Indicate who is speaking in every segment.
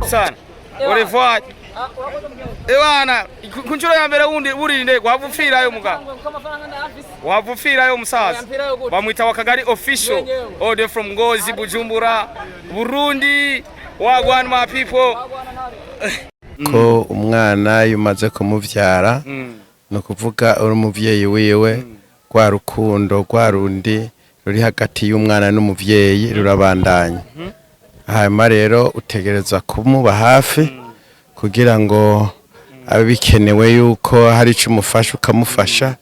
Speaker 1: sana. Urefuat. Ewana, kunchuro ya mbere wundi uri ndego wavufira yo muga. Wavufira yo musaza. Bamwita wakagari official. Order from Ngozi Bujumbura, Burundi. Wagwan my people.
Speaker 2: Ko umwana yumaze kumuvyara no kuvuga uri umuvyeyi wiwe kwa rukundo kwa rundi ruri hagati y'umwana n'umuvyeyi rurabandanya. Hanyuma rero utegereza kumuba hafi kugira ngo abikenewe yuko hari ico umufasha ukamufasha,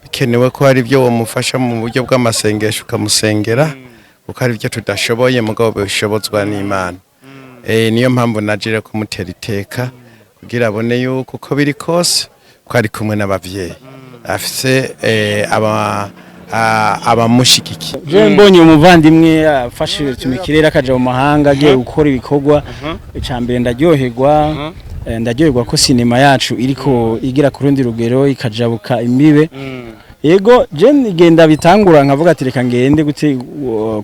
Speaker 2: bikenewe ko hari ibyo wamufasha mu buryo bw'amasengesho ukamusengera, kuko hari ibyo tudashoboye mugabo bishobozwa n'Imana. Niyo mpamvu najire kumutera iteka kugira abone yuko uko biri kose ko ari kumwe n'abavyeyi afise abamushigiki.
Speaker 3: Je mbonye umuvandimwe afashe Rutemikirere akaja mu mahanga agiye gukora ibikorwa icambere ndaryoherwa ko sinema yacu iriko igira ku rundi rugero ikajabuka imbibe. Yego je ngenda bitangura nkavuga ati reka ngende gute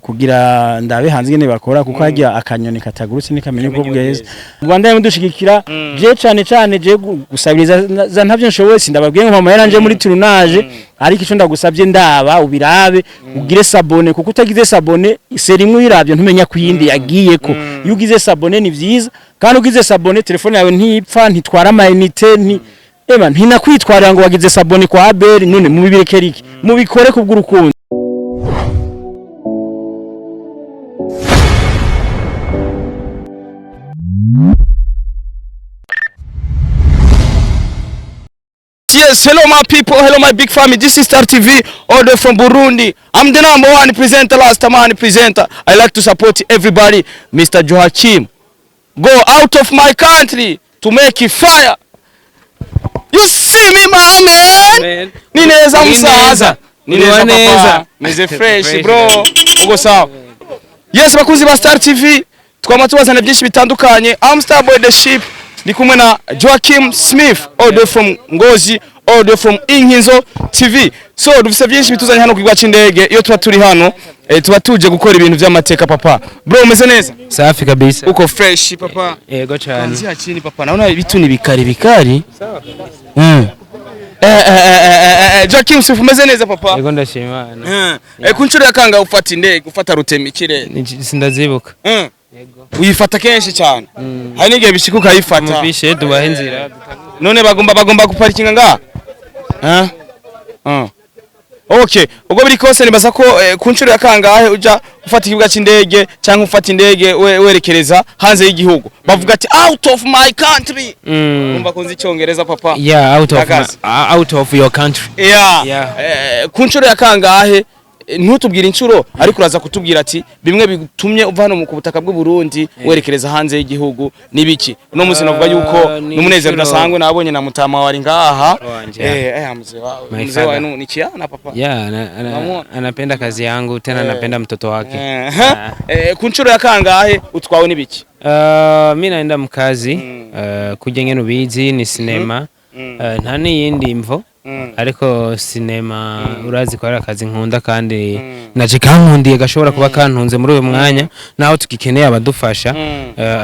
Speaker 3: kugira ndabe hanze ngene bakora kuko hajya akanyoni katagurutse nikamenye ko bweze. Rwanda yamudushigikira je cyane je gusabiriza za ntavyo nshoboye sindababwiye ngo mama yaranje muri tournage ariko ico ndagusabye ndaba ubirabe ugire sabone kuko utagize sabone serimwe irabyo ntumenya kuyindi yagiye ko iyo ugize sabone ni vyiza kandi ugize sabone telefone yawe ntipfa ntitwara amayinite Ema ntinakwitwarira ngo wagize sabone kwa Abel none mubibireke iki mubikore kubw'urukundo.
Speaker 1: Yes, hello my people, hello my big family. This is Star TV, order from Burundi. I'm the #1 presenter, last man presenter. I like to support everybody. Mr. JOCHIM, go out of my country to make it fire. You see me, my man? Nineza musaza. Nineza papa. Nize fresh, bro. Ugo sawa. Yes, bakuzi ba Star TV. Twama tubazana byinshi bitandukanye. I'm Starboy the Ship. Ndi kumwe na Joachim Smith, order from Ngozi, order from Inkinzo TV. So dufise byinshi bituzanye hano kwigwa c'indege. Iyo tuba turi hano, tuba tuje gukora ibintu by'amateka papa. Bro, umeze neza?
Speaker 3: Safi kabisa.
Speaker 1: Uko fresh papa.
Speaker 3: Yego cyane.
Speaker 1: Kanzi hakini papa. Naona ibitu ni bikari. Sawa. Joachim Smith umeze neza papa?
Speaker 3: Yego ndashimana.
Speaker 1: Kunchuro yakanga ufata indege, ufata Rutemikirere.
Speaker 3: Sindazibuka.
Speaker 1: Yego. Uyifata kenshi cyane. Hari n'igihe bishikuka yifata.
Speaker 3: Mubishe dubahe inzira.
Speaker 1: None bagomba guparikinga nga? Okay, ubwo biri kose nibaza ko kunchuro yakangahe uja ufata ikibuga c'indege cyangwa ufata indege werekereza hanze y'igihugu. Bavuga ati out of my country. Umva kunzi icyongereza papa.
Speaker 3: Yeah, out of your country.
Speaker 1: Yeah. Kunchuro yakangahe ntutubwira incuro ariko uraza kutubwira ati bimwe bitumye uva hano mu kubutaka bw'u Burundi werekereza hanze y'igihugu nibiki. No muzi navuga yuko numunezero udasanzwe nabonye na mutama wari ngaha. Mzee wa ni kiana papa.
Speaker 3: Yeah, anapenda kazi yangu tena anapenda mtoto wake.
Speaker 1: Kunchuro yakangahe utwawe nibiki?
Speaker 3: Mimi naenda mkazi kujya ngene ubizi ni sinema nta n'iyindi imvo ariko sinema urazi ko ari akazi nkunda kandi naje kankundiye gashobora kuba kantunze muri uyu mwanya naho tugikeneye abadufasha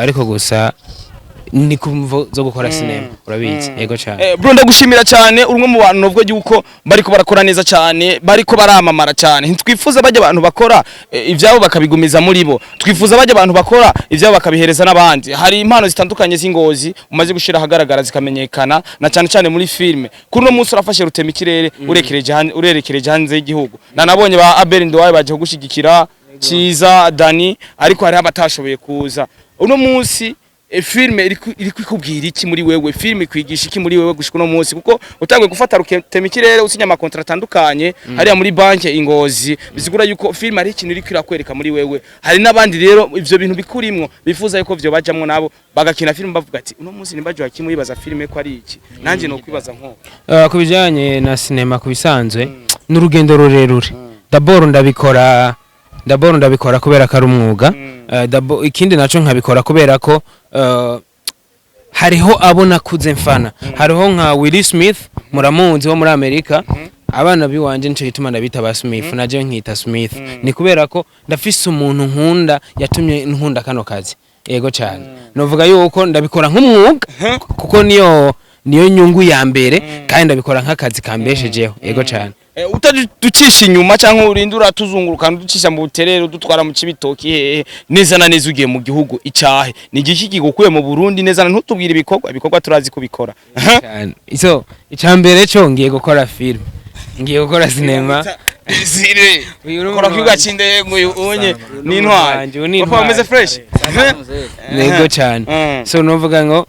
Speaker 3: ariko gusa ni kumvo zo gukora sinema urabizi. Yego cyane.
Speaker 1: Bro ndagushimira cyane urumwe mu bantu nubwo yuko bariko barakora neza cyane bariko baramamara cyane. Ntitwifuza bajya abantu bakora ivyabo bakabigumiza muri bo. Twifuza bajya abantu bakora ivyabo bakabihereza n'abandi. Hari impano zitandukanye z'Ingozi umaze gushira hagaragara zikamenyekana na cyane muri filme. Kuri no munsi urafashe Rutemikirere urerekereje hanze y'igihugu. Nabonye ba Abel Ndwaye baje gushigikira Ciza Dani ariko hari abatashoboye kuza. Uno munsi filme iri kwikubwira iki muri wewe, filme kwigisha iki muri wewe gushika no munsi kuko utangwe gufata Rutemikirere usinya amakontra atandukanye hariya muri banke Ingozi bizigura yuko filme ari ikintu iri kwirakwereka muri wewe. Hari nabandi rero ivyo bintu bikurimwo bifuza yuko vyo bajamwe nabo bagakina filme bavuga ati uno munsi nimbaje Joachim yibaza filme ko ari iki nanje no kwibaza nko
Speaker 3: kubijanye na sinema kubisanzwe n'urugendo rurerure. D'abord ndabikora kubera ko ari umwuga. Ikindi naco nkabikora kubera ko hariho abona kuze mfana. Hariho nka Will Smith muramunzi wo muri Amerika abana biwanje nce gituma ndabita ba Smith naje nkita Smith ni kubera ko ndafise umuntu nkunda yatumye nkunda kano kazi
Speaker 4: yego cyane novuga yuko ndabikora nk'umwuga kuko niyo nyungu ya mbere kandi ndabikora nk'akazi kambeshejeho yego cyane
Speaker 1: utaducisha inyuma cyangwa urindura tuzunguruka ducisha mu buterero dutwara mu kibitoki hehe neza na neza ugiye mu gihugu icyahe ni igiki kigukuye mu Burundi neza ntutubwire ibikorwa turazi kubikora
Speaker 4: so icambere cyo ngiye gukora film ngiye gukora cinema
Speaker 1: zire ukora kibuga cinde ngo unye n'intwari papa umeze fresh
Speaker 4: yego cyane so novuga ngo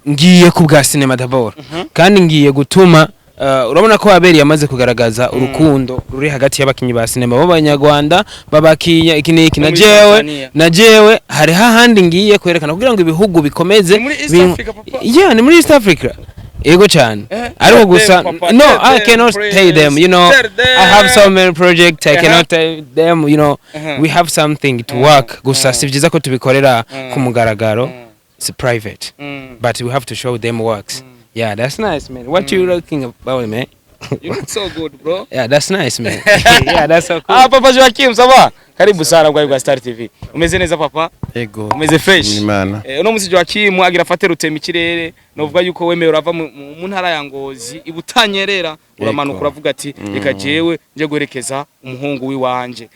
Speaker 4: ngiye ku bwa cinema d'abord kandi ngiye gutuma urabona ko aberi yamaze kugaragaza urukundo ruri hagati y'abakinyi ba cinema b'abanyarwanda babakinya iki na jewe hari hahandi ngiye kwerekana kugira ngo ibihugu bikomeze ni muri East Africa ego cyane ariko gusa no I cannot tell them I have so many projects I cannot tell them we have something to work gusa si byiza ko tubikorera ku mugaragaro it's private but we have to show them works. Yeah, that's nice, man. What you looking about, man?
Speaker 1: You look so good, bro.
Speaker 4: Yeah, that's nice, man. Yeah, that's so cool.
Speaker 1: Papa JOCHIM, ça va? Karibu sana kwa Star TV. Umeze neza papa?
Speaker 2: Ego.
Speaker 1: Umeze fresh?
Speaker 2: Imana.
Speaker 1: Uno musi JOCHIM agira afate Rutemikirere, novuga yuko wemeye urava mu ntara ya Ngozi, ibutanyerera uramanuka uravuga ati reka jewe nje guherekeza umuhungu wiwanje.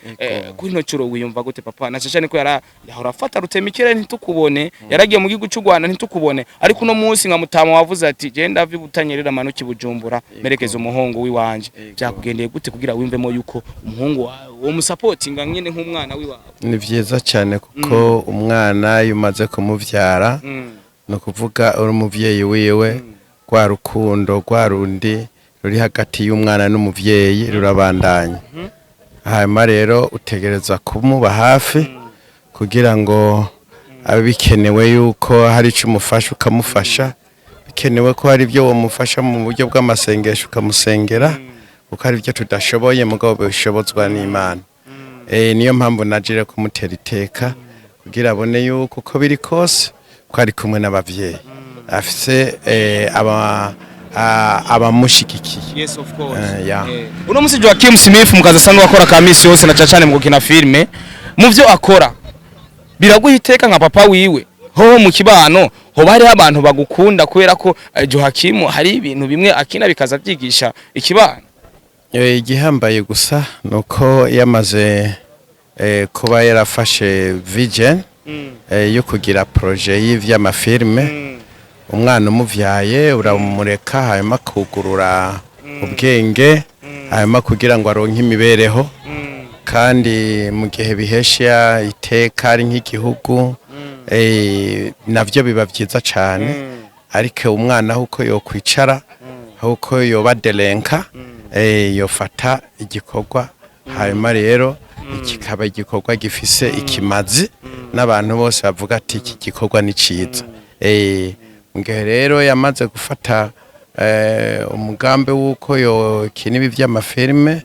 Speaker 1: Kuri no curo wiyumva gute papa? Nacane ko yahora afata Rutemikirere ntitukubone, yaragiye mu gihugu cy'u Rwanda ntitukubone, ariko uno musi nka mutama wavuze ati je ndavi butanyerera manuki Bujumbura merekeza umuhungu wiwanje. Byakugendeye gute kugira wimvemo yuko umuhungu wo musupportinga nyene nk'umwana wiwawe?
Speaker 2: Ni vyiza cyane kuko umwana yumaze kumuvyara no kuvuga uri umuvyeyi wiwe kwa rukundo kwa rundi ruri hagati y'umwana n'umuvyeyi rurabandanya. Hanyuma rero utegereza kumuba hafi kugira ngo abikenewe yuko hari icyo umufasha ukamufasha, bikenewe ko hari ibyo wamufasha mu buryo bw'amasengesho ukamusengera kuko hari ibyo tudashoboye mugabo bishobozwa n'Imana. Niyo mpamvu najire kumutera iteka kugira abone yuko uko biri kose ko ari kumwe n'abavyeyi afise abamushigikiye.
Speaker 1: Yes, of course.
Speaker 2: Uno
Speaker 1: musi JOCHIM Smith mukaza sanzwe akora ka misi yose na cyane mu gukina filme mu byo akora biraguhiteka nka papa wiwe ho mu kibano ho bari abantu bagukunda kubera ko JOCHIM hari ibintu bimwe akina bikaza byigisha ikibano.
Speaker 2: Igihambaye gusa nuko yamaze kuba yarafashe vision yo kugira projet y'ivy'amafilme umwana umuvyaye uramureka hanyuma kugurura ubwenge hanyuma kugira ngo aronke imibereho kandi mu gihe bihesha iteka ari nk'igihugu navyo biba vyiza cyane ariko umwana uko yokwicara uko yobadelenka yofata igikorwa hanyuma rero kikaba igikorwa gifise ikimazi n'abantu bose bavuga ati iki gikorwa ni ciza. Nge rero yamaze gufata umugambi wuko yokina ibi vy'amafilme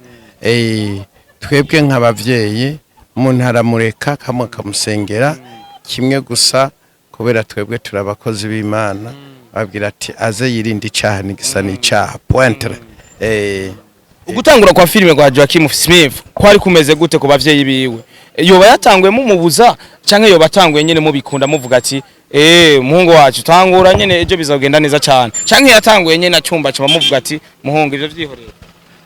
Speaker 2: twebwe nk'abavyeyi umuntu aramureka kamwe kamusengera kimwe gusa kubera twebwe turabakozi b'Imana babwira ati aze yirinde icaha n'igisa n'icaha pointre.
Speaker 1: Ugutangura kwa filme kwa JOCHIM Smith kwari kumeze gute ku bavyeyi biwe? Yoba yatangwe mumubuza canke yoba atangwe nyene mubikunda muvuga ati muhungu wacu tangura nyene ejo bizagenda neza cyane canke yatangwe nyene acyumba cyo muvuga ati muhungu ivyo vyihorera?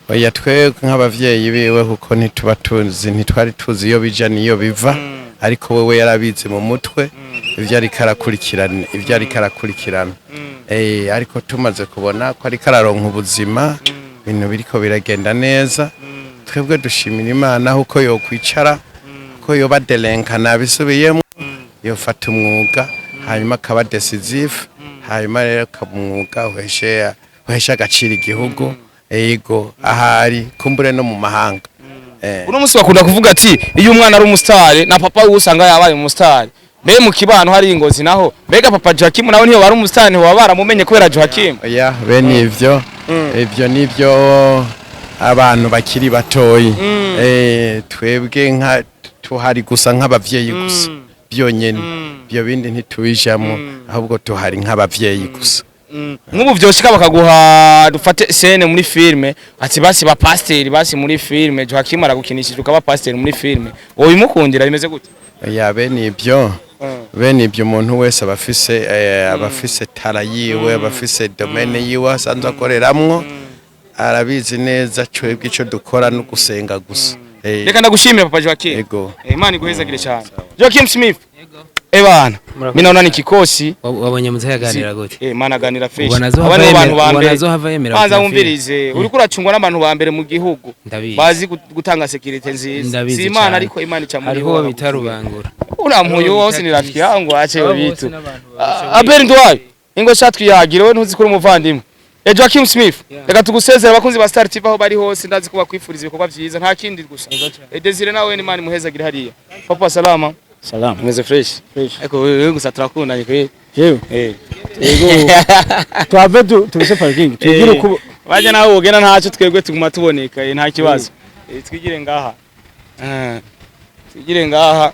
Speaker 2: Oya twe nk'abavyeyi biwe kuko ntitwari tuzi iyo bija niyo biva ariko wewe yarabize mu mutwe ivyo ari karakurikirana ariko tumaze kubona ko ari kararonka ubuzima ibintu biriko biragenda neza twebwe dushimira Imana uko yokwicara ko yoba delenka nabisubiyemo yofata umwuga hanyuma akaba decisive hanyuma rero kamwuga uhesha agaciro igihugu ego ahari kumbure no mu mahanga.
Speaker 1: Uno musi bakunda kuvuga ati iyo umwana ari umustar na papa we usanga yabaye umustar be mu kibano hari ingozi naho mbega papa JOCHIM nawe niyo bari umustar ni wabara mumenye kubera JOCHIM.
Speaker 2: Bene ivyo nivyo abantu bakiri batoyi twebwe nka tuhari gusa nk'abavyeyi gusa byonyene byo bindi ntitubijamo ahubwo tuhari nk'abavyeyi gusa.
Speaker 1: Nk'ubu vyoshika bakaguha dufate scene muri filme ati basi ba pasteur basi muri filme JOCHIM aragukinishije ukaba pasteur muri filme wowe imukundira bimeze gute?
Speaker 2: Bene ivyo bene ibyo umuntu wese abafise tara yiwe abafise domaine yiwe asanzwe akoreramwo arabizi neza twebwe ico dukora no gusenga gusa.
Speaker 1: Reka ndagushimira papa Joachim.
Speaker 2: Yego.
Speaker 1: Imana iguhezagire cyane. Joachim Smith. Bana, mimi naona ni kikosi.
Speaker 4: Wabonye muzayaganira gute?
Speaker 1: Mana ganira fresh.
Speaker 4: Abane abantu bambere. Wanazohava yemera.
Speaker 1: Banza wumvirize. Uriko uracungwa n'abantu bambere mu gihugu. Bazi gutanga security nziza. Si Imana ariko Imana icamuri.
Speaker 4: Hariho bitarubangura.
Speaker 1: Urampuyo wose ni rafiki yangu ache bitu. Abeli ndwaye. Ingo shatwi yagire we ntuzi kuri umuvandimwe. Joachim Smith. Reka tugusezera abakunzi ba Star TV aho bari hose ndazi ko bakwifuriza ibikorwa byiza nta kindi gusa. Desire nawe ni Imana muhezagire hariya. Papa salama.
Speaker 3: Salam.
Speaker 1: Mweze fresh. Eko wewe gusa turakundanye kwe.
Speaker 3: Yewe. Yego. Twave tubise parking. Tugire uko
Speaker 1: baje nawe ugena ntacyo twebwe tuguma tuboneka nta kibazo. Twigire ngaha. Twigire ngaha.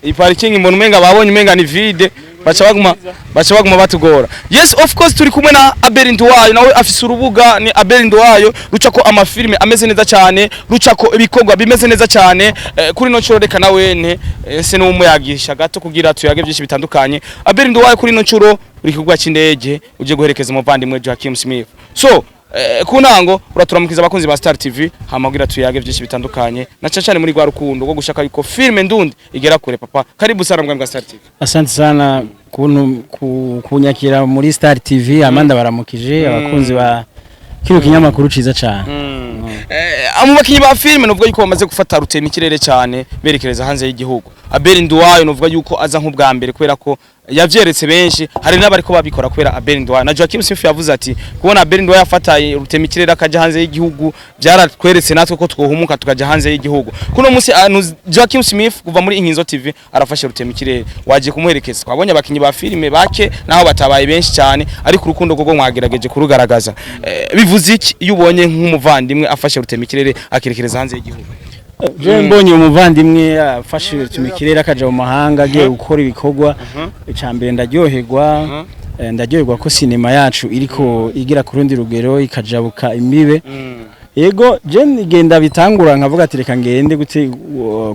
Speaker 1: Iyi parking mbona umenga babonye umenga ni vide. Bacha baguma batugora. Yes, of course turi kumwe na Abeli Ndwayo nawe afise urubuga ni Abeli Ndwayo rucako amafilme ameze neza cyane rucako ibikorwa bimeze neza cyane kuri no curo reka nawene se no umuyagisha gato kugira tuyage byinshi bitandukanye. Abeli Ndwayo kuri no curo uri kugwa cy'indege uje guherekeza umuvandimwe Joachim Smith. So kunango uraturamukiza abakunzi ba Star TV hamagira tuyage byinshi bitandukanye na cyane muri gwa rukundo go gushaka yuko filme ndundi igera kure papa. Karibu sana mbwa Star TV.
Speaker 3: Asante sana kunyakira muri Star TV amanda baramukije abakunzi ba kino kinyamakuru ciza cyane.
Speaker 1: Amu bakinyi ba filme novuga yuko bamaze gufata Rutemikirere cyane berekereza hanze y'igihugu. Abeli Ndwayo novuga yuko aza nk'ubwa mbere kwera ko yavyeretse benshi hari n'abari ko babikora kwera Abeli Ndwayo na Joachim Smith yavuze ati kubona Abeli Ndwayo afata Rutemikirere akaja hanze y'igihugu byaratweretse natwe ko twohumuka tukaja hanze y'igihugu. Kuno munsi Joachim Smith kuva muri Inkinzo TV arafashe Rutemikirere waje kumuherekeza. Twabonye abakinyi ba filme bake naho batabaye benshi cyane ariko urukundo gogo mwagerageje kurugaragaza. Bivuze iki iyo ubonye nk'umuvandimwe afashe Rutemikirere akirekereza hanze y'igihugu?
Speaker 3: Je mbonye umuvandimwe afashe Rutemikirere akaja mu mahanga agiye gukora ibikorwa icambere ndaryoherwa ko sinema yacu iriko igira ku rundi rugero ikajabuka imibe. Yego je ngenda bitangura nkavuga ati reka ngende gute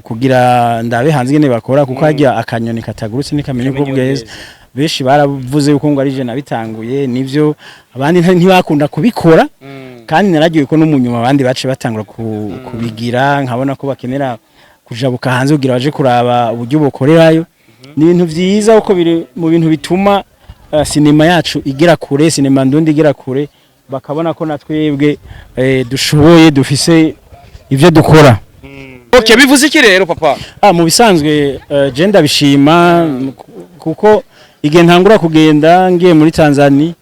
Speaker 3: kugira ndabe hanze ngene bakora kuko hajya akanyoni katagurutse nikamenya ko bweze beshi baravuze yuko ngo ari je nabitanguye nivyo abandi ntibakunda kubikora kandi naragiye ko n'umunyuma abandi bace batangura kubigira nkabona ko bakenera kujabuka hanze kugira baje kuraba uburyo bokorerayo ni ibintu vyiza uko biri mu bintu bituma sinema yacu igera kure sinema ndundi igera kure bakabona ko natwebwe dushoboye dufise ivyo dukora.
Speaker 1: Okay, bivuze iki rero papa?
Speaker 3: Mu bisanzwe je ndabishima kuko igihe ntangura kugenda ngiye muri Tanzania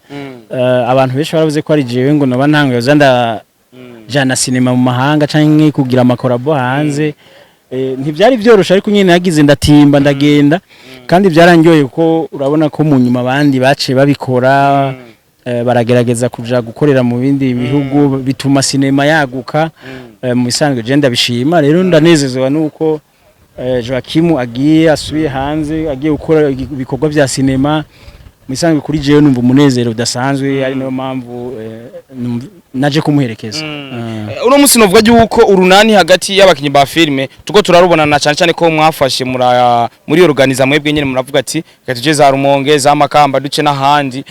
Speaker 3: abantu benshi baravuze ko ari jewe ngo naba ntango yozanda jana sinema mu mahanga canke kugira amakorabo hanze ntivyari byorosha ariko nyine nagize ndatimba ndagenda kandi byarangyoye kuko urabona ko mu nyuma abandi bace babikora baragerageza kuja gukorera mu bindi bihugu bituma sinema yaguka. Mu bisanzwe je ndabishima rero ndanezezwa nuko Joachim agiye asubiye hanze agiye gukora ibikorwa bya sinema. Misanzwe kuri jewe numva umunezero udasanzwe ari nayo mpamvu naje kumuherekeza.
Speaker 1: Uno musi novuga yuko urunani hagati y'abakinyi ba filme tuko turarubona na cyane ko mwafashe muri organiza mwebwe nyene muravuga ati gatuje za Rumonge za Makamba duce n'ahandi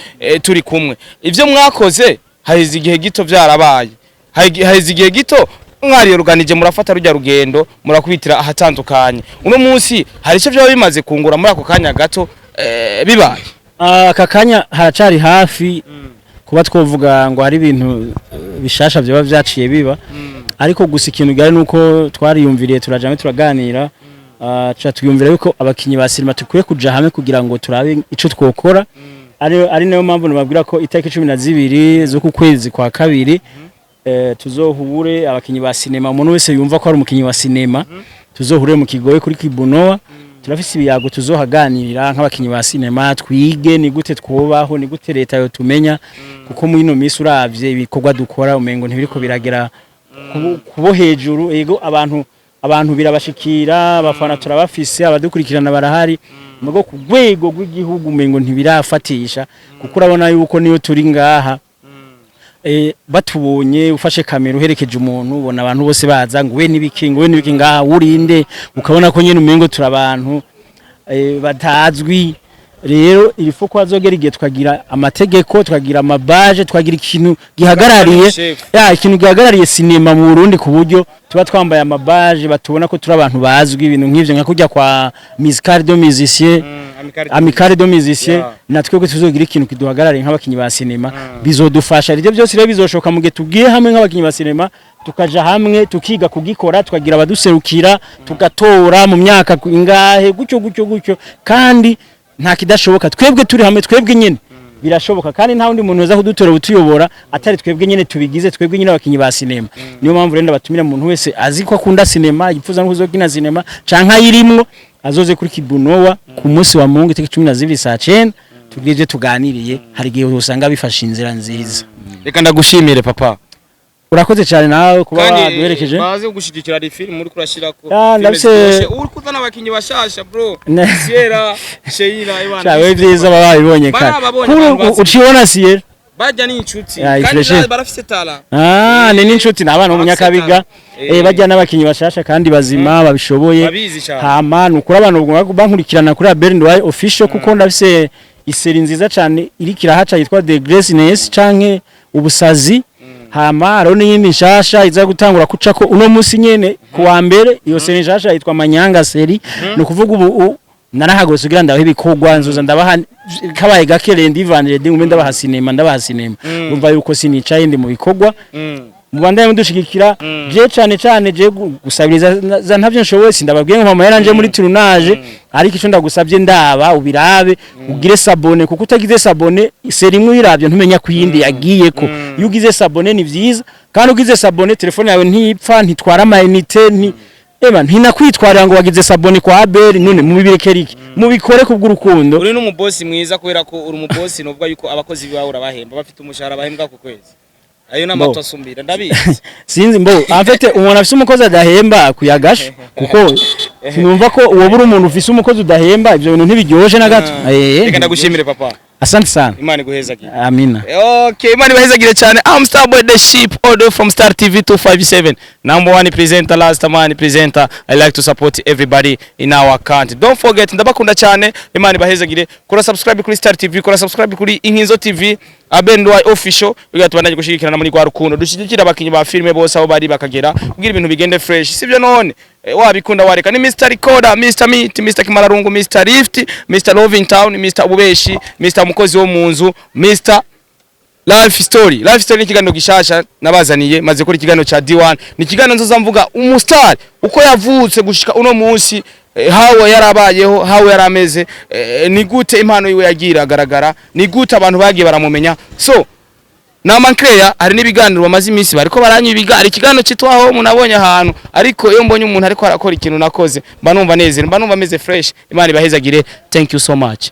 Speaker 1: turi kumwe. Ivyo mwakoze haize igihe gito byarabaye. Haize igihe gito mwari organije murafata rujya rugendo murakubitira ahatandukanye. Uno musi hari icyo byo bimaze kungura muri ako kanya gato bibaye.
Speaker 3: Aka kanya haracari hafi kuba twovuga ngo hari ibintu bishasha byo byaciye biba ariko gusa ikintu gari nuko twariyumviriye turajame turaganira twiyumvira yuko abakinyi ba sinema tukwiye kuja hamwe kugira ngo turabe ico twokora ari nayo mpamvu nababwira ko itariki 12 zo ku kwezi kwa kabiri tuzohure abakinyi ba sinema umuntu wese yumva ko ari umukinyi wa sinema tuzohure mu kigoye kuri Kibunoa turafise ibiyago tuzohaganirira nk'abakinyi ba sinema twige ni gute twobaho ni gute leta yo tumenya kuko mu ino misi uravye ibikorwa dukora umengo ntibiriko biragera kubo hejuru ego abantu birabashikira abafana turabafise abadukurikirana barahari mugo ku rwego rw'igihugu umengo ntibirafatisha kuko urabona yuko niyo turi ngaha batubonye ufashe kamera uherekeje umuntu ubona abantu bose baza ngo we nibiki ngaha urinde ukabona ko nyene umengo turabantu batazwi rero ilifo ko azogera igihe twagira amategeko twagira amabaje twagira ikintu gihagarariye ikintu gihagarariye sinema mu Burundi ku buryo tuba twambaye amabaje batubona ko turi abantu bazwi ibintu nk'ivyo nka kujya kwa Musicale de Musicien Amicale de Musicien natwe ko tuzogira ikintu kiduhagarariye nk'abakinyi ba sinema bizodufasha ryo byose rero bizoshoka mu gihe tugiye hamwe nk'abakinyi ba sinema tukaja hamwe tukiga kugikora twagira abaduserukira tugatora mu myaka ingahe gutyo kandi nta kidashoboka twebwe turi hamwe twebwe nyene birashoboka kandi nta wundi muntu uza kudutora utuyobora atari twebwe nyene tubigize twebwe nyene abakinyi ba sinema niyo mpamvu renda batumira umuntu wese azi ko akunda sinema yifuza no kuzokina sinema canka yirimwo azoze kuri Kibunowa ku munsi wa Mungu itariki 12 saa 9 tugije tuganiriye hari gihe usanga bifasha inzira nziza
Speaker 1: reka ndagushimire papa
Speaker 3: urakoze cyane nawe kuba waduherekeje
Speaker 1: baze gushigikira ari film muri kurashirako
Speaker 3: ndabise
Speaker 1: uri kuzana abakinyi bashasha bro Sierra Sheila Iwana
Speaker 3: chawe byiza babibonye kandi uciona Sierra
Speaker 1: bajya ni inshuti kandi barafise tala
Speaker 3: ni inshuti nabana mu Munyakabiga bajya n'abakinyi bashasha kandi bazima babishoboye hama nukuri abantu bankurikirana kuri Berndway official kuko ndafise iseri nziza cyane irikira haca yitwa The Graceness canke ubusazi hama aro n'iyindi nshasha iza gutangura kucako uno musi nyene kuwa mbere iyo seri nshasha yitwa Manyanga seri no kuvuga ubu narahagose kugira ndaho ibikogwa nzuza ndabaha kabaye gakere ndivanje ndi ndabaha sinema umva yuko sinicaye ndi mu bikogwa mubandanye mudushigikira je cyane je gusabiriza za ntavyo nshoboye sindababwiye ngo mama yaranje muri tournage ariko ico ndagusabye ndaba ubirabe ugire sabone kuko utagize sabone seri imwe iravyo ntumenya kuyindi yagiye ko iyo ugize sabone ni vyiza kandi ugize sabone telefone yawe ntipfa ntitwara amayinite ntinakwitwarira ngo wagize sabone kwa Abel none mubirekerike mubikore kubw'urukundo
Speaker 1: uri n'umubosi mwiza kubera ko uri umubosi nubwo yuko abakozi bawe urabahemba bafite umushahara bahembwa ku kwezi ayo namato asumbira ndabizi
Speaker 3: sinzi mbo afite umuntu afise umukozi adahemba kuyagasha kuko numva ko uwo buri umuntu ufise umukozi udahemba ibyo bintu ntibiryoje na gato
Speaker 1: reka ndagushimire papa
Speaker 3: asante sana
Speaker 1: Imana iguhezagire
Speaker 3: amina
Speaker 1: okay Imana ibahezagire cyane I'm Starboy the Sheep audio from Star TV 257 number 1 presenter last man presenter I like to support everybody in our country don't forget ndabakunda cyane Imana ibahezagire kora subscribe kuri Star TV kora subscribe kuri Inkinzo TV Berndway official bigatubandanye gushigikirana muri kwa rukundo dushigikira abakinyi ba filme bose aho bari bakagera kugira ibintu bigende fresh sivyo none wabikunda wareka ni Mr Recorder Mr Meat Mr Kimararungu Mr Rift Mr Loving Town Mr Ububeshi Mr Mukozi wo munzu Mr Life Story ni kiganiro gishasha nabazaniye maze kuri kiganiro cha D1 ni kiganiro nzoza mvuga umustar uko yavutse gushika uno munsi hawe yarabayeho hawe yarameze ni gute impano yiwe yagira agaragara ni gute abantu bagiye baramumenya so na Mancreya hari nibiganiro bamaze iminsi bariko baranyibiga ari kiganiro citwaho munabonye ahantu ariko iyo mbonye umuntu ariko arakora ikintu nakoze mba numva neze mba numva meze fresh Imana ibahezagire thank you so much